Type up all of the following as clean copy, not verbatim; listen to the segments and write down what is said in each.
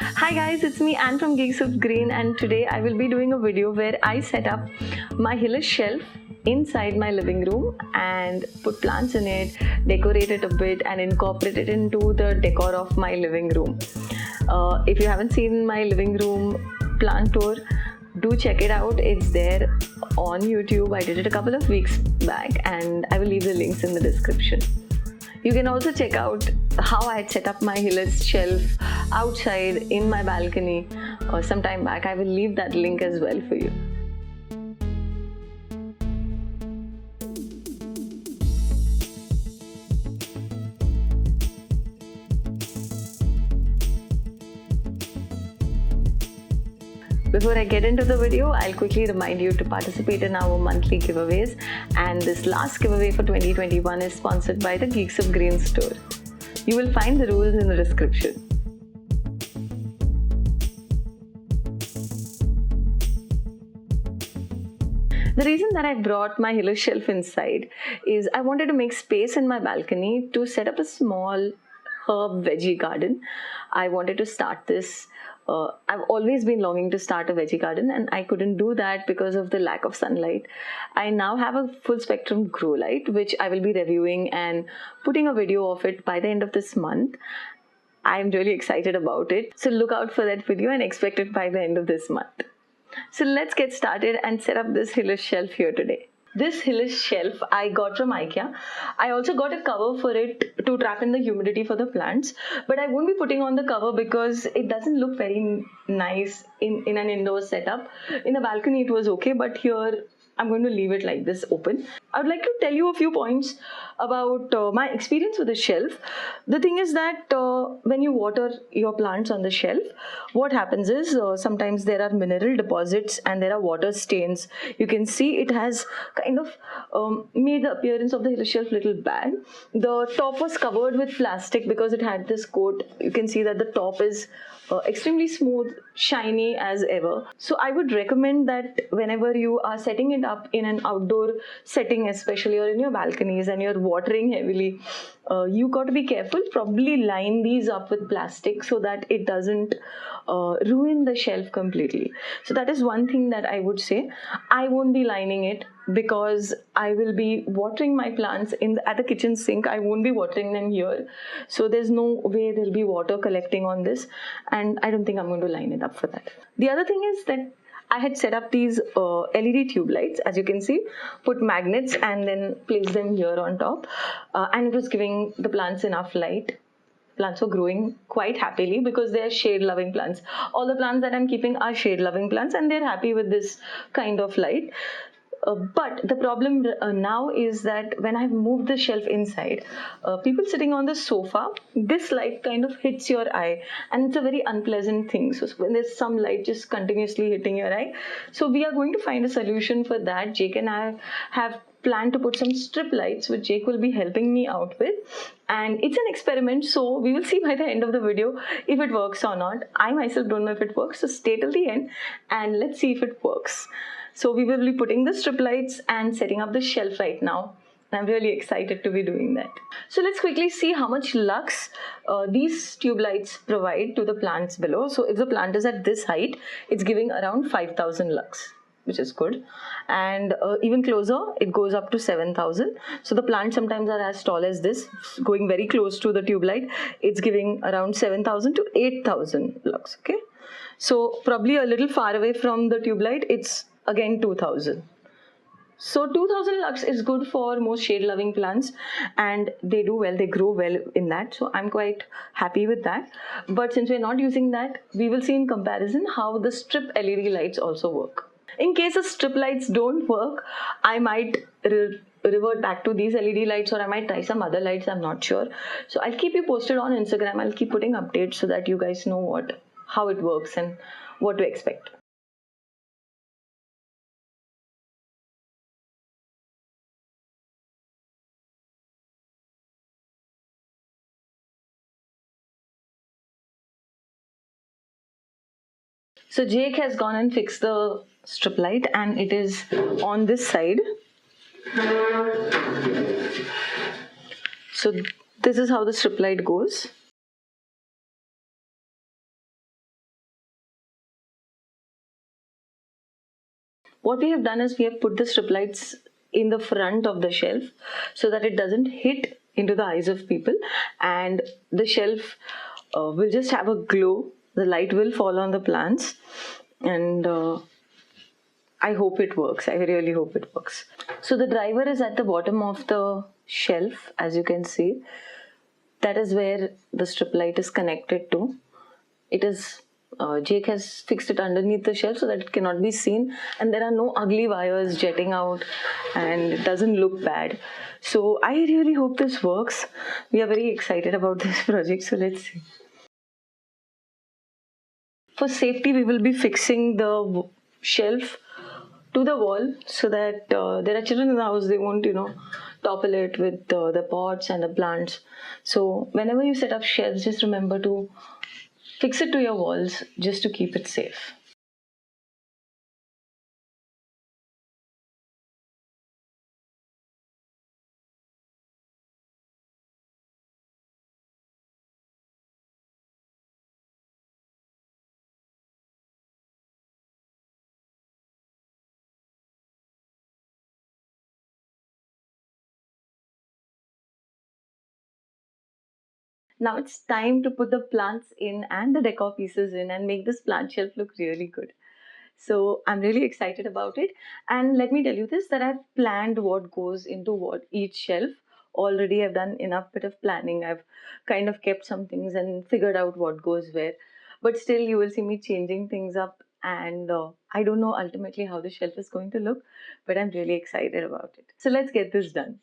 Hi guys, it's me Anne from Geeks of Green, and today I will be doing a video where I set up my Hyllis shelf inside my living room and put plants in it, decorate it a bit and incorporate it into the decor of my living room. If you haven't seen my living room plant tour, do check it out. It's there on YouTube. I did it a couple of weeks back and I will leave the links in the description. You can also check out how I had set up my Hyllis shelf outside in my balcony some time back. I will leave that link as well for you. Before I get into the video, I'll quickly remind you to participate in our monthly giveaways, and this last giveaway for 2021 is sponsored by the Geeks of Green store. You will find the rules in the description. The reason that I brought my Hyllis shelf inside is I wanted to make space in my balcony to set up a small herb veggie garden. I wanted to start this. I've always been longing to start a veggie garden and I couldn't do that because of the lack of sunlight. I now have a full spectrum grow light which I will be reviewing and putting a video of it by the end of this month. I'm really excited about it. So look out for that video and expect it by the end of this month. So let's get started and set up this Hyllis shelf here today. This Hyllis shelf I got from Ikea. I also got a cover for it to trap in the humidity for the plants, but I won't be putting on the cover because it doesn't look very nice in an indoor setup. In a balcony it was okay, but here I'm going to leave it like this open. I would like to tell you a few points about my experience with the shelf. The thing is that when you water your plants on the shelf, what happens is sometimes there are mineral deposits and there are water stains. You can see it has kind of made the appearance of the Hyllis shelf little bad. The top was covered with plastic because it had this coat. You can see that the top is extremely smooth, shiny as ever. So I would recommend that whenever you are setting it up in an outdoor setting, especially or in your balconies and you're watering heavily, you got to be careful. Probably line these up with plastic so that it doesn't ruin the shelf completely. So that is one thing that I would say. I won't be lining it because I will be watering my plants at the kitchen sink. I won't be watering them here. So there's no way there'll be water collecting on this, and I don't think I'm going to line it up for that. The other thing is that I had set up these LED tube lights, as you can see, put magnets and then place them here on top, and it was giving the plants enough light. Plants were growing quite happily because they are shade-loving plants. All the plants that I'm keeping are shade-loving plants and they're happy with this kind of light. But the problem now is that when I've moved the shelf inside, people sitting on the sofa, this light kind of hits your eye and it's a very unpleasant thing. So when there's some light just continuously hitting your eye, so we are going to find a solution for that. Jake and I have planned to put some strip lights which Jake will be helping me out with, and it's an experiment, so we will see by the end of the video if it works or not. I myself don't know if it works, so stay till the end and let's see if it works. So we will be putting the strip lights and setting up the shelf right now. I'm really excited to be doing that. So let's quickly see how much lux these tube lights provide to the plants below. So if the plant is at this height, it's giving around 5,000 lux, which is good. And even closer, it goes up to 7,000. So the plants sometimes are as tall as this, going very close to the tube light. It's giving around 7,000 to 8,000 lux, okay? So probably a little far away from the tube light, it's again 2,000. So 2,000 lux is good for most shade-loving plants and they do well, they grow well in that. So I'm quite happy with that. But since we're not using that, we will see in comparison how the strip LED lights also work. In case the strip lights don't work, I might revert back to these LED lights, or I might try some other lights, I'm not sure. So I'll keep you posted on Instagram. I'll keep putting updates so that you guys know how it works and what to expect. So Jake has gone and fixed the strip light and it is on this side. So this is how the strip light goes. What we have done is we have put the strip lights in the front of the shelf so that it doesn't hit into the eyes of people, and the shelf will just have a glow. The light will fall on the plants, and I hope it works. I really hope it works. So the driver is at the bottom of the shelf, as you can see. That is where the strip light is connected to. It is Jake has fixed it underneath the shelf so that it cannot be seen, and there are no ugly wires jetting out, and it doesn't look bad. So I really hope this works. We are very excited about this project, so let's see. For safety, we will be fixing the shelf to the wall so that there are children in the house, they won't, topple it with the pots and the plants. So whenever you set up shelves, just remember to fix it to your walls just to keep it safe. Now it's time to put the plants in and the decor pieces in and make this plant shelf look really good. So I'm really excited about it. And let me tell you this, that I've planned what goes into what each shelf. Already I've done enough bit of planning. I've kind of kept some things and figured out what goes where. But still you will see me changing things up, and I don't know ultimately how the shelf is going to look, but I'm really excited about it. So let's get this done.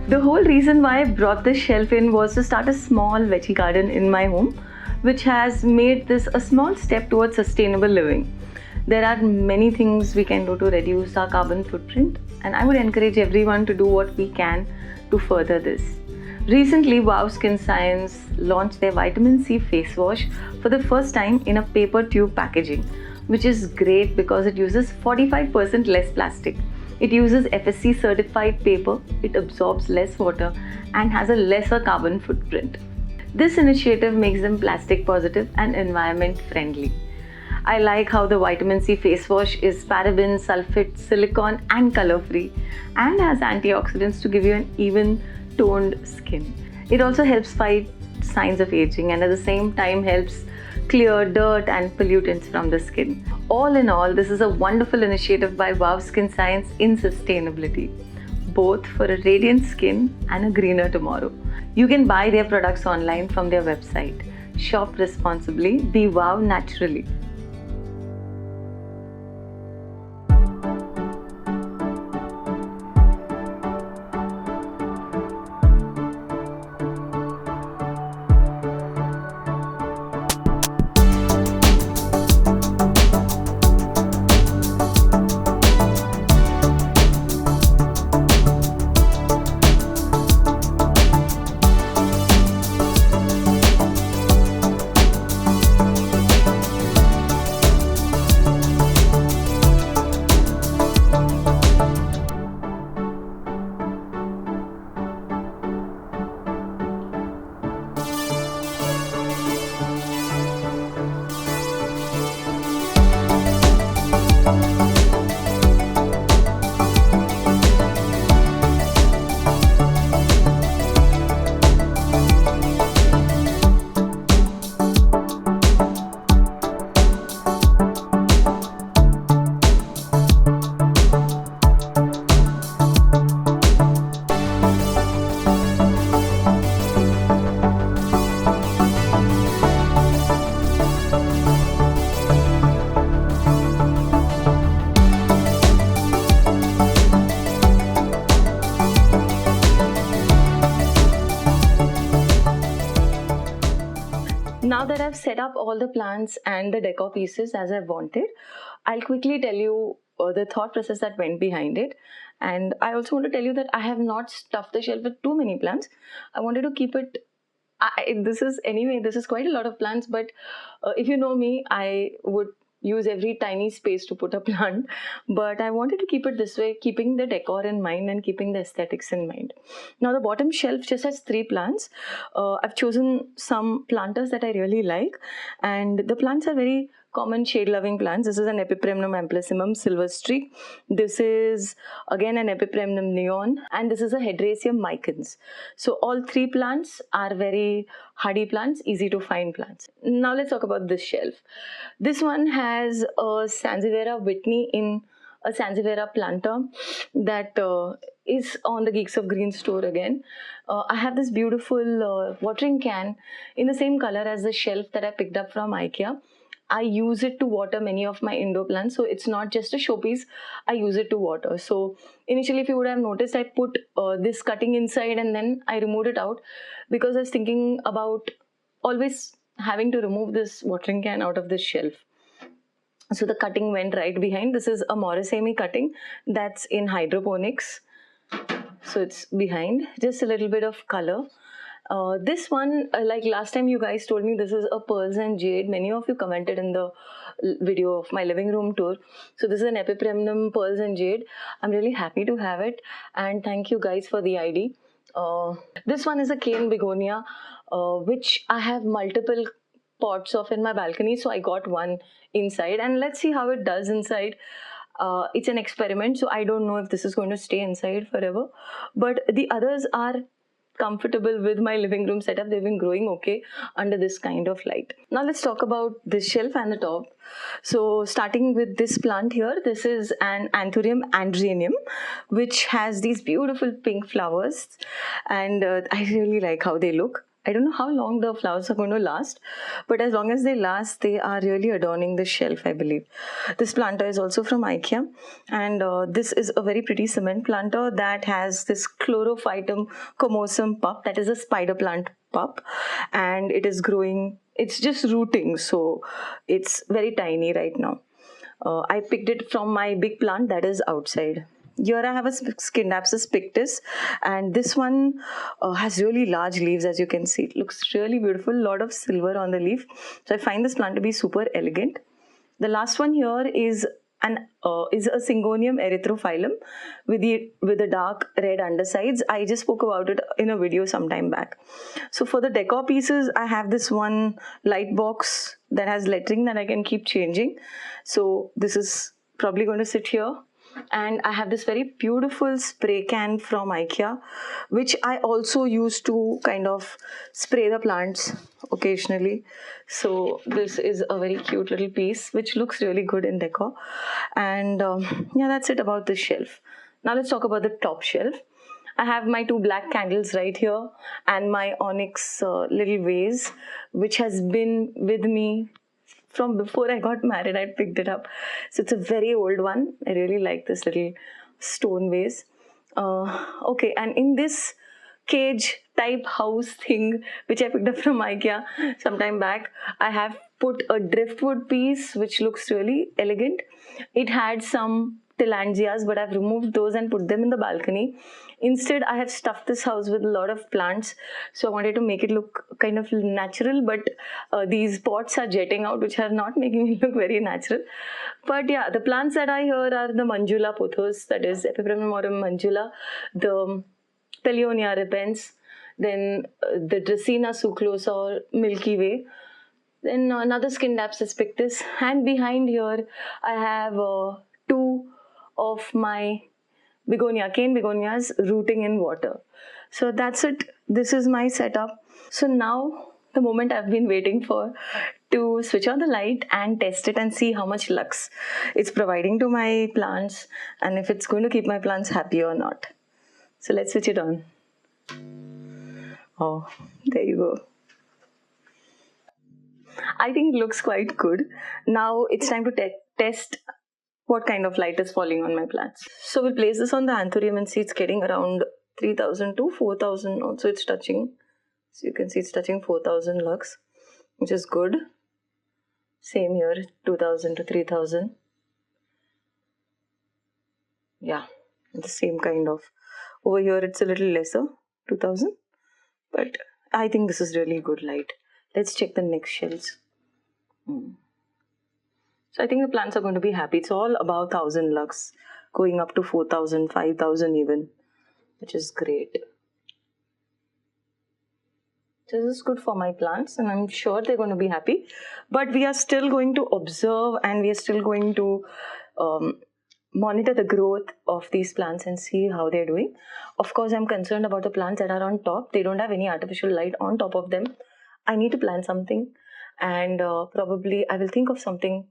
The whole reason why I brought this shelf in was to start a small veggie garden in my home, which has made this a small step towards sustainable living. There are many things we can do to reduce our carbon footprint, and I would encourage everyone to do what we can to further this. Recently, Wow Skin Science launched their vitamin C face wash for the first time in a paper tube packaging, which is great because it uses 45% less plastic. It uses FSC certified paper, it absorbs less water and has a lesser carbon footprint. This initiative makes them plastic positive and environment friendly. I like how the vitamin C face wash is paraben, sulfate, silicone and color free, and has antioxidants to give you an even toned skin. It also helps fight signs of aging and at the same time helps clear dirt and pollutants from the skin. All in all, this is a wonderful initiative by Wow Skin Science in sustainability, both for a radiant skin and a greener tomorrow. You can buy their products online from their website. Shop responsibly, be wow naturally. I've set up all the plants and the decor pieces as I wanted, I'll quickly tell you the thought process that went behind it. And I also want to tell you that I have not stuffed the shelf with too many plants. I wanted to keep it. This is quite a lot of plants, but if you know me, I would use every tiny space to put a plant, but I wanted to keep it this way, keeping the decor in mind and keeping the aesthetics in mind. Now the bottom shelf just has 3 plants. I've chosen some planters that I really like, and the plants are very common shade loving plants. This is an Epipremnum amplacimum silvestri. This is again an Epipremnum neon, and this is a Hydraceum micans. So all 3 plants are very hardy plants, easy to find plants. Now let's talk about this shelf. This one has a Sansevieria Whitney in a Sansevieria planter that is on the Geeks of Green store again. I have this beautiful watering can in the same color as the shelf that I picked up from Ikea. I use it to water many of my indoor plants, so it's not just a showpiece. I use it to water. So initially, if you would have noticed, I put this cutting inside and then I removed it out because I was thinking about always having to remove this watering can out of this shelf. So the cutting went right behind. This is a Morrisemi cutting that's in hydroponics. So it's behind, just a little bit of color. This one, like last time you guys told me, this is a pearls and jade. Many of you commented in the video of my living room tour. So this is an Epipremnum pearls and jade. I'm really happy to have it, and thank you guys for the ID. This one is a cane begonia, which I have multiple pots of in my balcony, so I got one inside, and let's see how it does inside. It's an experiment, so I don't know if this is going to stay inside forever, but the others are comfortable with my living room setup. They've been growing okay under this kind of light. Now let's talk about this shelf and the top. So starting with this plant here, this is an Anthurium andraeanum, which has these beautiful pink flowers, and I really like how they look. I don't know how long the flowers are going to last, but as long as they last, they are really adorning the shelf, I believe. This planter is also from Ikea, and this is a very pretty cement planter that has this Chlorophytum comosum pup, that is a spider plant pup, and it is growing, it's just rooting, so it's very tiny right now. I picked it from my big plant that is outside. Here I have a Scindapsus pictus, and this one has really large leaves, as you can see. It looks really beautiful, a lot of silver on the leaf. So I find this plant to be super elegant. The last one here is a Syngonium erythrophyllum with the dark red undersides. I just spoke about it in a video some time back. So for the decor pieces, I have this one light box that has lettering that I can keep changing. So this is probably going to sit here. And I have this very beautiful spray can from Ikea, which I also use to kind of spray the plants occasionally. So this is a very cute little piece which looks really good in decor. And yeah, that's it about this shelf. Now let's talk about the top shelf. I have my 2 black candles right here and my onyx little vase, which has been with me from before I got married. I picked it up. So it's a very old one. I really like this little stone vase. Okay, and in this cage type house thing, which I picked up from Ikea some time back, I have put a driftwood piece, which looks really elegant. It had some tillandsias, but I've removed those and put them in the balcony. Instead, I have stuffed this house with a lot of plants, so I wanted to make it look kind of natural, but these pots are jetting out, which are not making it look very natural. But yeah, the plants that I hear are the Manjula Pothos, that is Epipremnum aureum Manjula, the Pellionia repens, then the Dracaena surculosa or Milky Way, then another Scindapsus pictus, and behind here I have 2 of my begonia, cane begonias rooting in water. So that's it. This is my setup. So now the moment I've been waiting for, to switch on the light and test it and see how much lux it's providing to my plants and if it's going to keep my plants happy or not. So let's switch it on. Oh, there you go. I think it looks quite good. Now it's time to test what kind of light is falling on my plants. So we'll place this on the Anthurium and see it's getting around 3000 to 4000. Also it's touching. So you can see it's touching 4000 lux. which is good. Same here, 2000 to 3000. Yeah, the same kind of. Over here it's a little lesser, 2000. But I think this is really good light. Let's check the next shells. So I think the plants are going to be happy. It's all about 1000 lux, going up to 4000, 5000 even, which is great. This is good for my plants and I'm sure they're going to be happy. But we are still going to observe and we are still going to monitor the growth of these plants and see how they're doing. Of course, I'm concerned about the plants that are on top. They don't have any artificial light on top of them. I need to plant something and probably I will think of something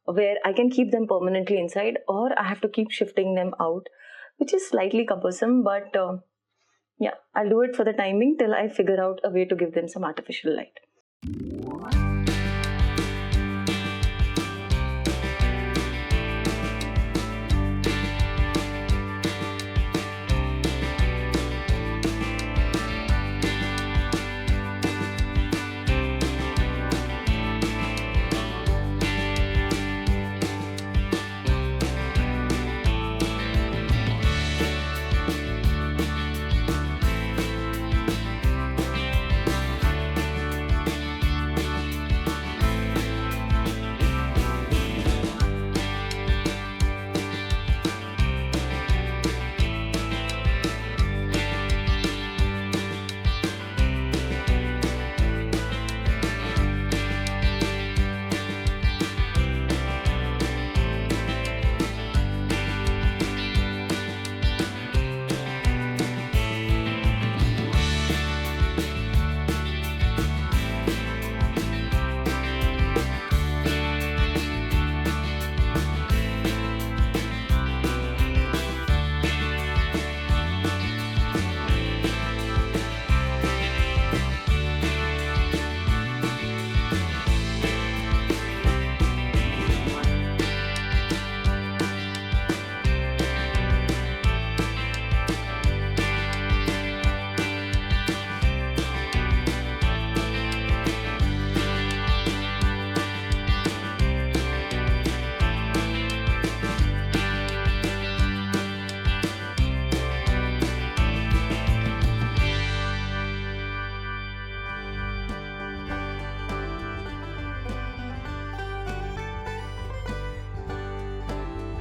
where I can keep them permanently inside, or I have to keep shifting them out, which is slightly cumbersome, but yeah, I'll do it for the timing till I figure out a way to give them some artificial light.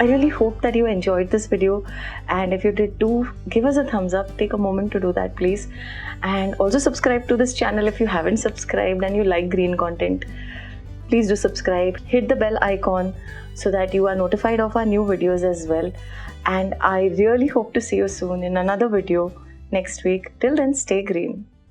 I really hope that you enjoyed this video, and if you did, do give us a thumbs up. Take a moment to do that, please. And also subscribe to this channel if you haven't subscribed and you like green content. Please do subscribe. Hit the bell icon so that you are notified of our new videos as well. And I really hope to see you soon in another video next week. Till then, stay green.